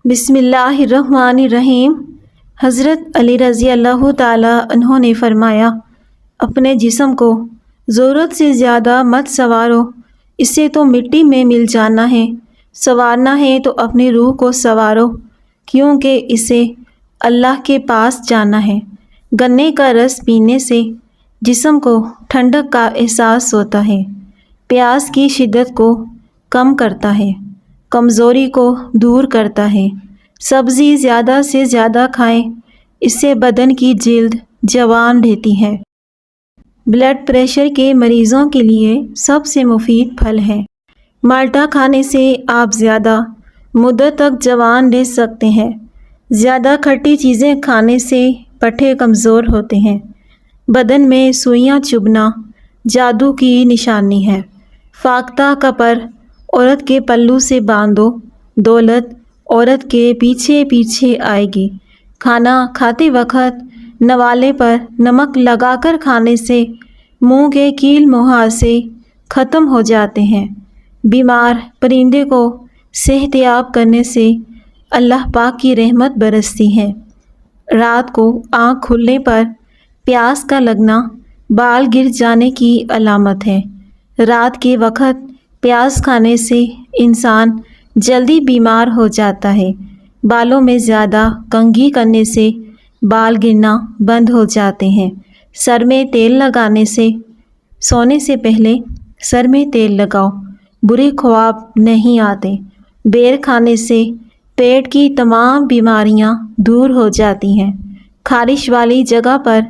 بسم اللہ الرحمن الرحیم۔ حضرت علی رضی اللہ تعالیٰ عنہ نے فرمایا، اپنے جسم کو ضرورت سے زیادہ مت سنوارو، اسے تو مٹی میں مل جانا ہے، سنوارنا ہے تو اپنی روح کو سنوارو، کیونکہ اسے اللہ کے پاس جانا ہے۔ گنے کا رس پینے سے جسم کو ٹھنڈک کا احساس ہوتا ہے، پیاس کی شدت کو کم کرتا ہے، کمزوری کو دور کرتا ہے۔ سبزی زیادہ سے زیادہ کھائیں، اس سے بدن کی جلد جوان رہتی ہے۔ بلڈ پریشر کے مریضوں کے لیے سب سے مفید پھل ہے۔ مالٹا کھانے سے آپ زیادہ مدت تک جوان رہ سکتے ہیں۔ زیادہ کھٹی چیزیں کھانے سے پٹھے کمزور ہوتے ہیں۔ بدن میں سوئیاں چبھنا جادو کی نشانی ہے۔ فاختہ کا پر عورت کے پلو سے باندھو، دولت عورت کے پیچھے پیچھے آئے گی۔ کھانا کھاتے وقت نوالے پر نمک لگا کر کھانے سے منہ کے کیل مہاسے ختم ہو جاتے ہیں۔ بیمار پرندے کو صحت یاب کرنے سے اللہ پاک کی رحمت برستی ہے۔ رات کو آنکھ کھلنے پر پیاس کا لگنا بال گر جانے کی علامت ہے۔ رات کے وقت پیاز کھانے سے انسان جلدی بیمار ہو جاتا ہے۔ بالوں میں زیادہ کنگھی کرنے سے بال گرنا بند ہو جاتے ہیں۔ سر میں تیل لگانے سے سونے سے پہلے سر میں تیل لگاؤ، برے خواب نہیں آتے۔ بیر کھانے سے پیٹ کی تمام بیماریاں دور ہو جاتی ہیں۔ خارش والی جگہ پر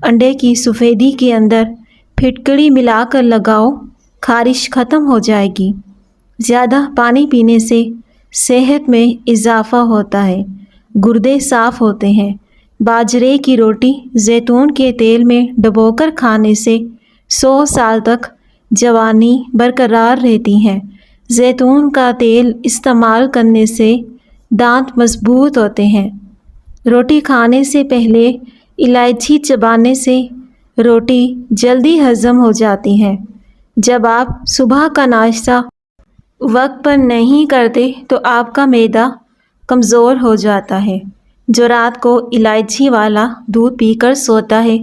انڈے کی سفیدی کے اندر پھٹکڑی ملا کر لگاؤ، خارش ختم ہو جائے گی۔ زیادہ پانی پینے سے صحت میں اضافہ ہوتا ہے، گردے صاف ہوتے ہیں۔ باجرے کی روٹی زیتون کے تیل میں ڈبو کر کھانے سے 100 سال تک جوانی برقرار رہتی ہے۔ زیتون کا تیل استعمال کرنے سے دانت مضبوط ہوتے ہیں۔ روٹی کھانے سے پہلے الائچی چبانے سے روٹی جلدی ہضم ہو جاتی ہے۔ جب آپ صبح کا ناشتہ وقت پر نہیں کرتے تو آپ کا معدہ کمزور ہو جاتا ہے۔ جو رات کو الائچی والا دودھ پی کر سوتا ہے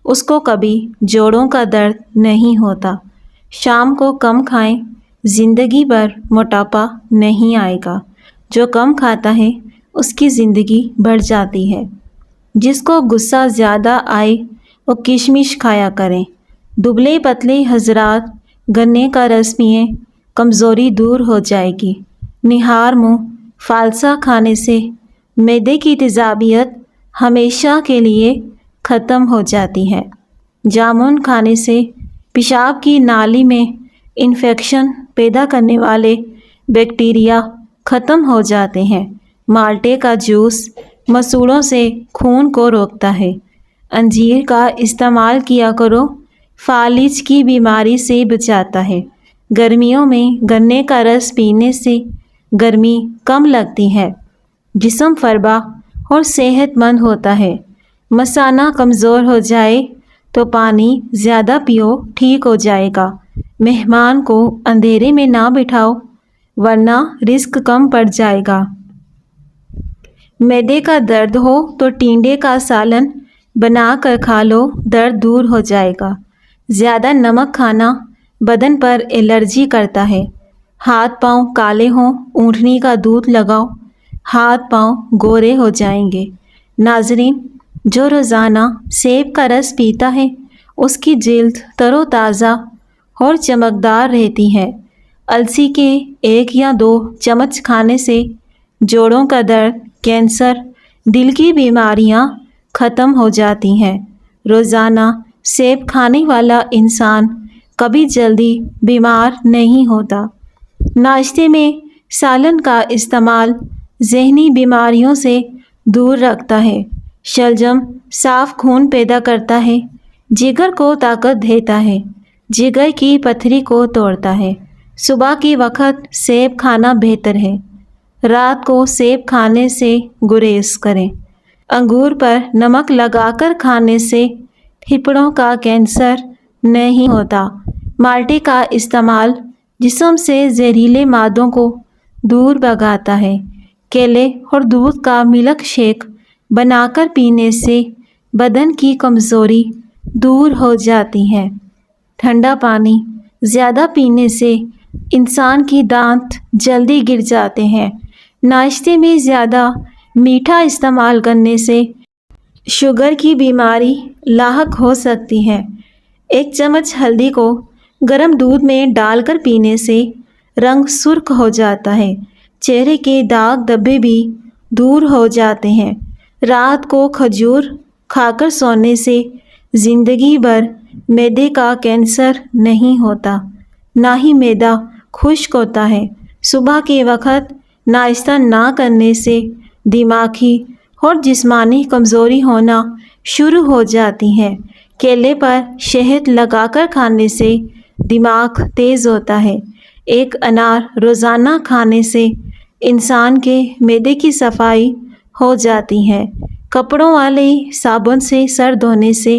اس کو کبھی جوڑوں کا درد نہیں ہوتا۔ شام کو کم کھائیں، زندگی بھر موٹاپا نہیں آئے گا۔ جو کم کھاتا ہے اس کی زندگی بڑھ جاتی ہے۔ جس کو غصہ زیادہ آئے وہ کشمش کھایا کریں۔ دبلے پتلے حضرات گنے کا رس پئیں، کمزوری دور ہو جائے گی۔ نہار منہ فالسا کھانے سے معدے کی تیزابیت ہمیشہ کے لیے ختم ہو جاتی ہے۔ جامن کھانے سے پیشاب کی نالی میں انفیکشن پیدا کرنے والے بیکٹیریا ختم ہو جاتے ہیں۔ مالٹے کا جوس مسوڑوں سے خون کو روکتا ہے۔ انجیر کا استعمال کیا کرو، فالج کی بیماری سے بچاتا ہے۔ گرمیوں میں گنے کا رس پینے سے گرمی کم لگتی ہے، جسم فربا اور صحت مند ہوتا ہے۔ مثانہ کمزور ہو جائے تو پانی زیادہ پیو، ٹھیک ہو جائے گا۔ مہمان کو اندھیرے میں نہ بٹھاؤ ورنہ رزق کم پڑ جائے گا۔ معدے کا درد ہو تو ٹینڈے کا سالن بنا کر کھا لو، درد دور ہو جائے گا۔ زیادہ نمک کھانا بدن پر الرجی کرتا ہے۔ ہاتھ پاؤں کالے ہوں، اونٹنی کا دودھ لگاؤ، ہاتھ پاؤں گورے ہو جائیں گے۔ ناظرین، جو روزانہ سیب کا رس پیتا ہے اس کی جلد تر و تازہ اور چمکدار رہتی ہے۔ السی کے 1 یا 2 چمچ کھانے سے جوڑوں کا درد، کینسر، دل کی بیماریاں ختم ہو جاتی ہیں۔ روزانہ سیب کھانے والا انسان کبھی جلدی بیمار نہیں ہوتا۔ ناشتے میں سالن کا استعمال ذہنی بیماریوں سے دور رکھتا ہے۔ شلجم صاف خون پیدا کرتا ہے، جگر کو طاقت دیتا ہے، جگر کی پتھری کو توڑتا ہے۔ صبح کے وقت سیب کھانا بہتر ہے، رات کو سیب کھانے سے گریز کریں۔ انگور پر نمک لگا کر کھانے سے پھیپھڑوں کا کینسر نہیں ہوتا۔ مالٹے کا استعمال جسم سے زہریلے مادوں کو دور بھگاتا ہے۔ کیلے اور دودھ کا ملک شیک بنا کر پینے سے بدن کی کمزوری دور ہو جاتی ہے۔ ٹھنڈا پانی زیادہ پینے سے انسان کی دانت جلدی گر جاتے ہیں۔ ناشتے میں زیادہ میٹھا استعمال کرنے سے شوگر کی بیماری لاحق ہو سکتی ہے۔ 1 چمچ ہلدی کو گرم دودھ میں ڈال کر پینے سے رنگ سرخ ہو جاتا ہے۔ چہرے کے داغ دھبے بھی دور ہو جاتے ہیں۔ رات کو کھجور کھا کر سونے سے زندگی بھر معدے کا کینسر نہیں ہوتا، نہ ہی معدہ خشک ہوتا ہے۔ صبح کے وقت ناشتہ نہ کرنے سے دماغی اور جسمانی کمزوری ہونا شروع ہو جاتی ہے۔ کیلے پر شہد لگا کر کھانے سے دماغ تیز ہوتا ہے۔ 1 انار روزانہ کھانے سے انسان کے معدے کی صفائی ہو جاتی ہے۔ کپڑوں والے صابن سے سر دھونے سے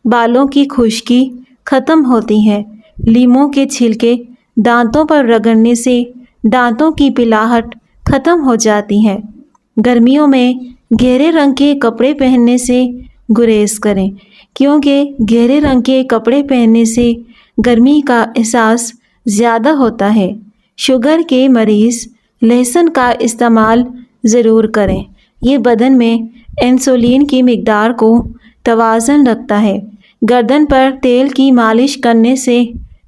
بالوں کی خشکی ختم ہوتی ہے۔ لیموں کے چھلکے دانتوں پر رگڑنے سے دانتوں کی پلاہٹ ختم ہو جاتی ہے۔ گرمیوں میں گہرے رنگ کے کپڑے پہننے سے گریز کریں، کیونکہ گہرے رنگ کے کپڑے پہننے سے گرمی کا احساس زیادہ ہوتا ہے۔ شوگر کے مریض لہسن کا استعمال ضرور کریں۔ یہ بدن میں انسولین کی مقدار کو توازن رکھتا ہے۔ گردن پر تیل کی مالش کرنے سے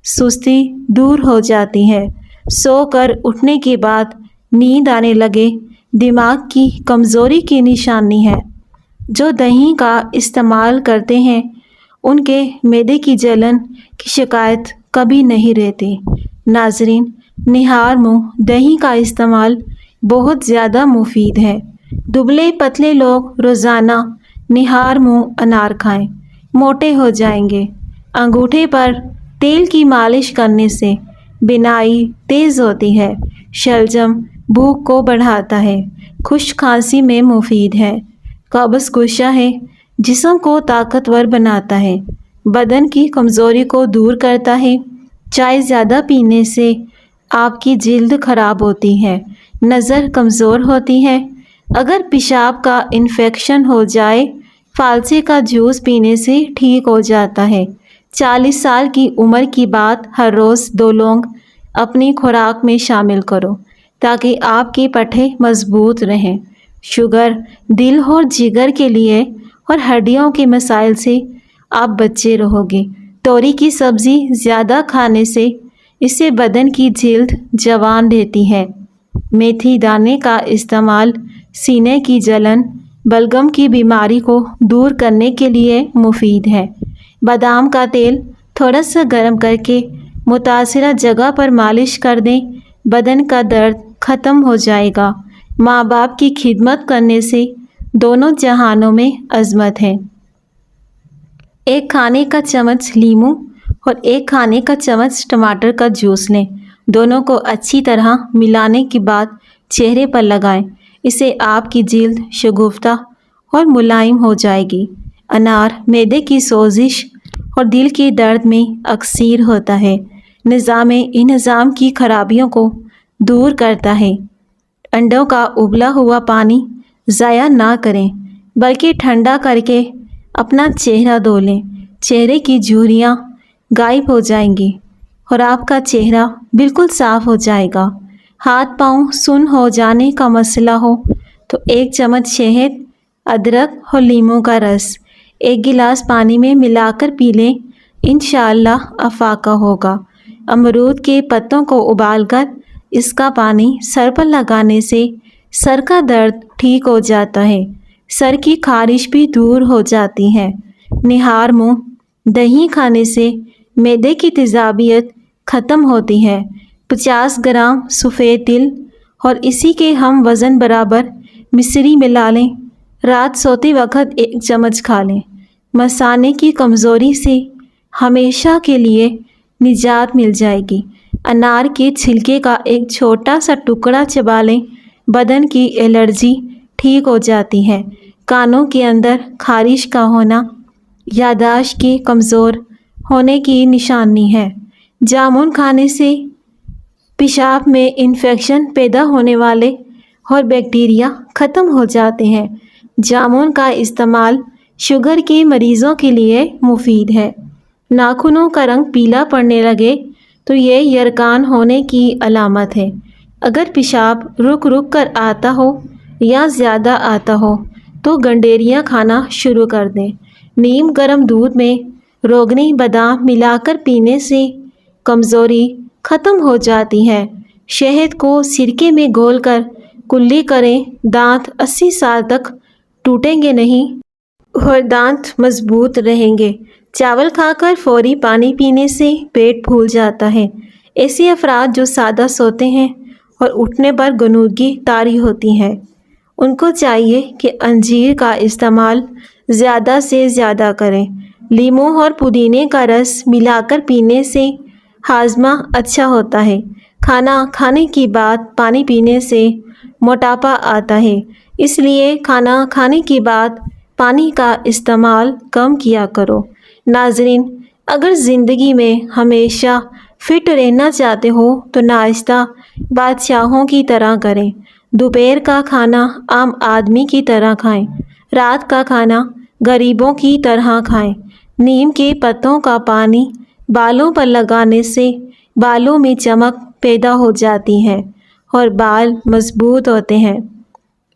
سستی دور ہو جاتی ہے۔ سو کر اٹھنے کے بعد نیند آنے لگے دماغ کی کمزوری کی نشانی ہے۔ جو دہی کا استعمال کرتے ہیں ان کے معدے کی جلن کی شکایت کبھی نہیں رہتی۔ ناظرین، نہار منہ دہی کا استعمال بہت زیادہ مفید ہے۔ دبلے پتلے لوگ روزانہ نہار منہ انار کھائیں، موٹے ہو جائیں گے۔ انگوٹھے پر تیل کی مالش کرنے سے بینائی تیز ہوتی ہے۔ شلجم بھوک کو بڑھاتا ہے، خشک کھانسی میں مفید ہے۔ قبض کشا ہے، جسم کو طاقتور بناتا ہے، بدن کی کمزوری کو دور کرتا ہے۔ چائے زیادہ پینے سے آپ کی جلد خراب ہوتی ہے، نظر کمزور ہوتی ہے۔ اگر پیشاب کا انفیکشن ہو جائے فالسے کا جوس پینے سے ٹھیک ہو جاتا ہے۔ 40 سال کی عمر کی بعد ہر روز 2 لونگ اپنی خوراک میں شامل کرو تاکہ آپ کے پٹھے مضبوط رہیں۔ شوگر دل اور جگر کے لیے اور ہڈیوں کے مسائل سے آپ بچے رہو گے۔ توری کی سبزی زیادہ کھانے سے اس سے بدن کی جلد جوان رہتی ہے۔ میتھی دانے کا استعمال سینے کی جلن، بلغم کی بیماری کو دور کرنے کے لیے مفید ہے۔ بادام کا تیل تھوڑا سا گرم کر کے متاثرہ جگہ پر مالش کر دیں، بدن کا درد ختم ہو جائے گا۔ ماں باپ کی خدمت کرنے سے دونوں جہانوں میں عظمت ہے۔ 1 کھانے کا چمچ لیموں اور 1 کھانے کا چمچ ٹماٹر کا جوس لیں۔ دونوں کو اچھی طرح ملانے کے بعد چہرے پر لگائیں، اس سے آپ کی جلد شگفتہ اور ملائم ہو جائے گی۔ انار معدے کی سوزش اور دل کے درد میں اکثیر ہوتا ہے، نظام انہضام کی خرابیوں کو دور کرتا ہے۔ انڈوں کا ابلا ہوا پانی ضائع نہ کریں بلکہ ٹھنڈا کر کے اپنا چہرہ دھو لیں، چہرے کی جھریاں غائب ہو جائیں گی اور آپ کا چہرہ بالکل صاف ہو جائے گا۔ ہاتھ پاؤں سن ہو جانے کا مسئلہ ہو تو 1 چمچ شہد، ادرک اور لیموں کا رس 1 گلاس پانی میں ملا کر پی لیں، انشاءاللہ افاقہ ہوگا۔ امرود کے پتوں کو ابال کر اس کا پانی سر پر لگانے سے سر کا درد ٹھیک ہو جاتا ہے، سر کی خارش بھی دور ہو جاتی ہے۔ نہار منہ دہی کھانے سے معدے کی تیزابیت ختم ہوتی ہے۔ 50 گرام سفید تل اور اسی کے ہم وزن برابر مصری ملا لیں، رات سوتے وقت 1 چمچ کھا لیں۔ مثانے کی کمزوری سے ہمیشہ کے لیے نجات مل جائے گی۔ انار کے چھلکے کا ایک چھوٹا سا ٹکڑا چبا لیں، بدن کی الرجی ٹھیک ہو جاتی ہے۔ کانوں کے اندر خارش کا ہونا یادداشت کے کمزور ہونے کی نشانی ہے۔ جامن کھانے سے پیشاب میں انفیکشن پیدا ہونے والے اور بیکٹیریا ختم ہو جاتے ہیں۔ جامن کا استعمال شوگر کے مریضوں کے لیے مفید ہے۔ ناخنوں کا رنگ پیلا پڑنے لگے تو یہ یرقان ہونے کی علامت ہے۔ اگر پیشاب رک رک کر آتا ہو یا زیادہ آتا ہو تو گنڈیریاں کھانا شروع کر دیں۔ نیم گرم دودھ میں روغنی بادام ملا کر پینے سے کمزوری ختم ہو جاتی ہے۔ شہد کو سرکے میں گھول کر کلی کریں، دانت 80 سال تک ٹوٹیں گے نہیں اور دانت مضبوط رہیں گے۔ چاول کھا کر فوری پانی پینے سے پیٹ پھول جاتا ہے۔ ایسے افراد جو سادہ سوتے ہیں اور اٹھنے پر غنودگی طاری ہوتی ہے، ان کو چاہیے کہ انجیر کا استعمال زیادہ سے زیادہ کریں۔ لیموں اور پودینے کا رس ملا کر پینے سے ہاضمہ اچھا ہوتا ہے۔ کھانا کھانے کے بعد پانی پینے سے موٹاپا آتا ہے، اس لیے کھانا کھانے کے بعد پانی کا استعمال کم کیا کرو۔ ناظرین، اگر زندگی میں ہمیشہ فٹ رہنا چاہتے ہو تو ناشتہ بادشاہوں کی طرح کریں۔ دوپہر کا کھانا عام آدمی کی طرح کھائیں، رات کا کھانا غریبوں کی طرح کھائیں۔ نیم کے پتوں کا پانی بالوں پر لگانے سے بالوں میں چمک پیدا ہو جاتی ہے اور بال مضبوط ہوتے ہیں۔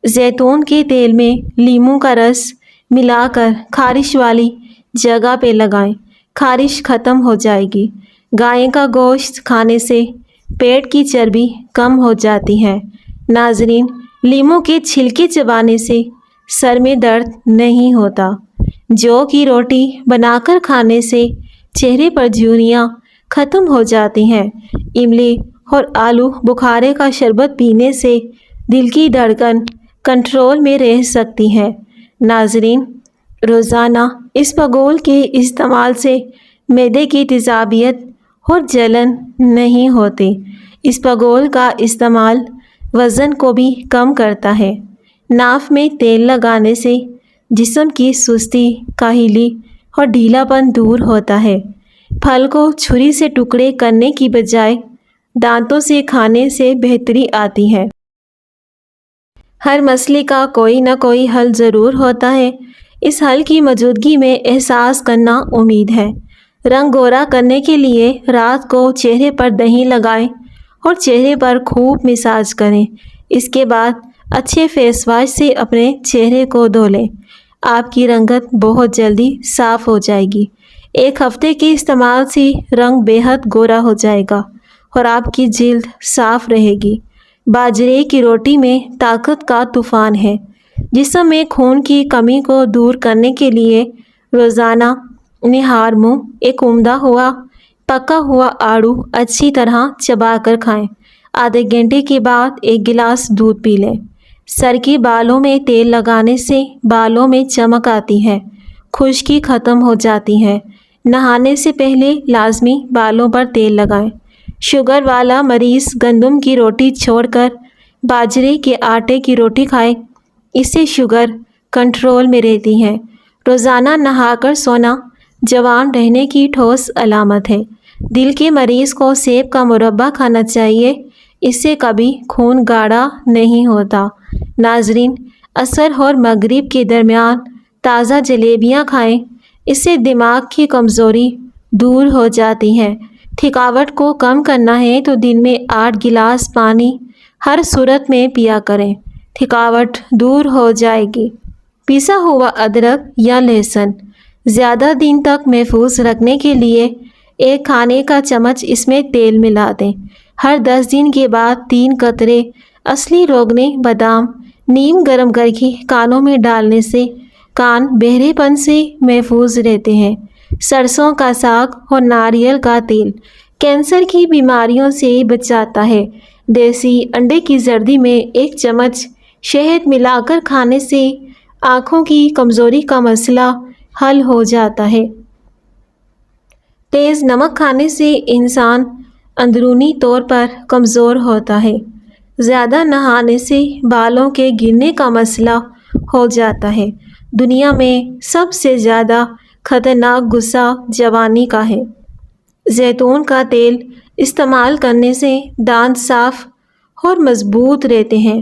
زیتون کے تیل میں لیموں کا رس ملا کر خارش والی جگہ پہ لگائیں، خارش ختم ہو جائے گی۔ گائے کا گوشت کھانے سے پیٹ کی چربی کم ہو جاتی ہے۔ ناظرین، لیموں کے چھلکے چبانے سے سر میں درد نہیں ہوتا۔ جو کی روٹی بنا کر کھانے سے چہرے پر جھریاں ختم ہو جاتی ہیں۔ املی اور آلو بخارے کا شربت پینے سے دل کی دھڑکن کنٹرول میں رہ سکتی ہے۔ ناظرین، روزانہ اسپغول کے استعمال سے معدے کی تیزابیت اور جلن نہیں ہوتی۔ اسپغول کا استعمال وزن کو بھی کم کرتا ہے۔ ناف میں تیل لگانے سے جسم کی سستی، کاہلی اور ڈھیلا پن دور ہوتا ہے۔ پھل کو چھری سے ٹکڑے کرنے کی بجائے دانتوں سے کھانے سے بہتری آتی ہے۔ ہر مسئلے کا کوئی نہ کوئی حل ضرور ہوتا ہے۔ اس حل کی موجودگی میں احساس کرنا امید ہے۔ رنگ گورا کرنے کے لیے رات کو چہرے پر دہی لگائیں اور چہرے پر خوب مساج کریں۔ اس کے بعد اچھے فیس واش سے اپنے چہرے کو دھو لیں۔ آپ کی رنگت بہت جلدی صاف ہو جائے گی۔ ایک ہفتے کے استعمال سے رنگ بے حد گورا ہو جائے گا اور آپ کی جلد صاف رہے گی۔ باجرے کی روٹی میں طاقت کا طوفان ہے۔ جسم میں خون کی کمی کو دور کرنے کے لیے روزانہ نہار منہ ایک عمدہ ہوا پکا ہوا آڑو اچھی طرح چبا کر کھائیں۔ آدھے گھنٹے کے بعد ایک گلاس دودھ پی لیں۔ سر کے بالوں میں تیل لگانے سے بالوں میں چمک آتی ہے، خشکی ختم ہو جاتی ہے۔ نہانے سے پہلے لازمی بالوں پر تیل لگائیں۔ شوگر والا مریض گندم کی روٹی چھوڑ کر باجرے کے آٹے کی روٹی کھائے، اس سے شوگر کنٹرول میں رہتی ہے۔ روزانہ نہا کر سونا جوان رہنے کی ٹھوس علامت ہے۔ دل کے مریض کو سیب کا مربع کھانا چاہیے، اس سے کبھی خون گاڑھا نہیں ہوتا۔ ناظرین، عصر اور مغرب کے درمیان تازہ جلیبیاں کھائیں، اس سے دماغ کی کمزوری دور ہو جاتی ہے۔ تھکاوٹ کو کم کرنا ہے تو دن میں 8 گلاس پانی ہر صورت میں پیا کریں، تھکاوٹ دور ہو جائے گی۔ پیسا ہوا ادرک یا لہسن زیادہ دن تک محفوظ رکھنے کے لیے ایک کھانے کا چمچ اس میں تیل ملا دیں۔ ہر 10 دن کے بعد 3 قطرے اصلی روغنی بادام نیم گرم کر کے کانوں میں ڈالنے سے کان بہرے پن سے محفوظ رہتے ہیں۔ سرسوں کا ساگ اور ناریل کا تیل کینسر کی بیماریوں سے بچاتا ہے۔ دیسی انڈے کی زردی میں 1 چمچ شہد ملا کر کھانے سے آنکھوں کی کمزوری کا مسئلہ حل ہو جاتا ہے۔ تیز نمک کھانے سے انسان اندرونی طور پر کمزور ہوتا ہے۔ زیادہ نہانے سے بالوں کے گرنے کا مسئلہ ہو جاتا ہے۔ دنیا میں سب سے زیادہ خطرناک غصہ جوانی کا ہے۔ زیتون کا تیل استعمال کرنے سے دانت صاف اور مضبوط رہتے ہیں۔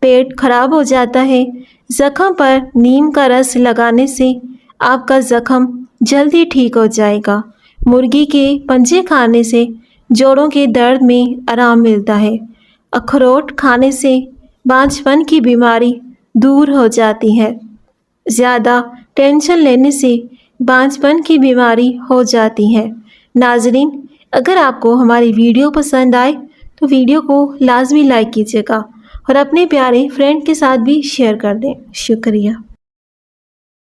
پیٹ خراب ہو جاتا ہے، زخم پر نیم کا رس لگانے سے آپ کا زخم جلدی ٹھیک ہو جائے گا۔ مرغی کے پنجے کھانے سے جوڑوں کے درد میں آرام ملتا ہے۔ اخروٹ کھانے سے بانجھ پن کی بیماری دور ہو جاتی ہے۔ زیادہ ٹینشن لینے سے بانجھ پن کی بیماری ہو جاتی ہے۔ ناظرین، اگر آپ کو ہماری ویڈیو پسند آئے تو ویڈیو کو لازمی لائک کیجیے گا اور اپنے پیارے فرینڈ کے ساتھ بھی شیئر کر دیں۔ شکریہ۔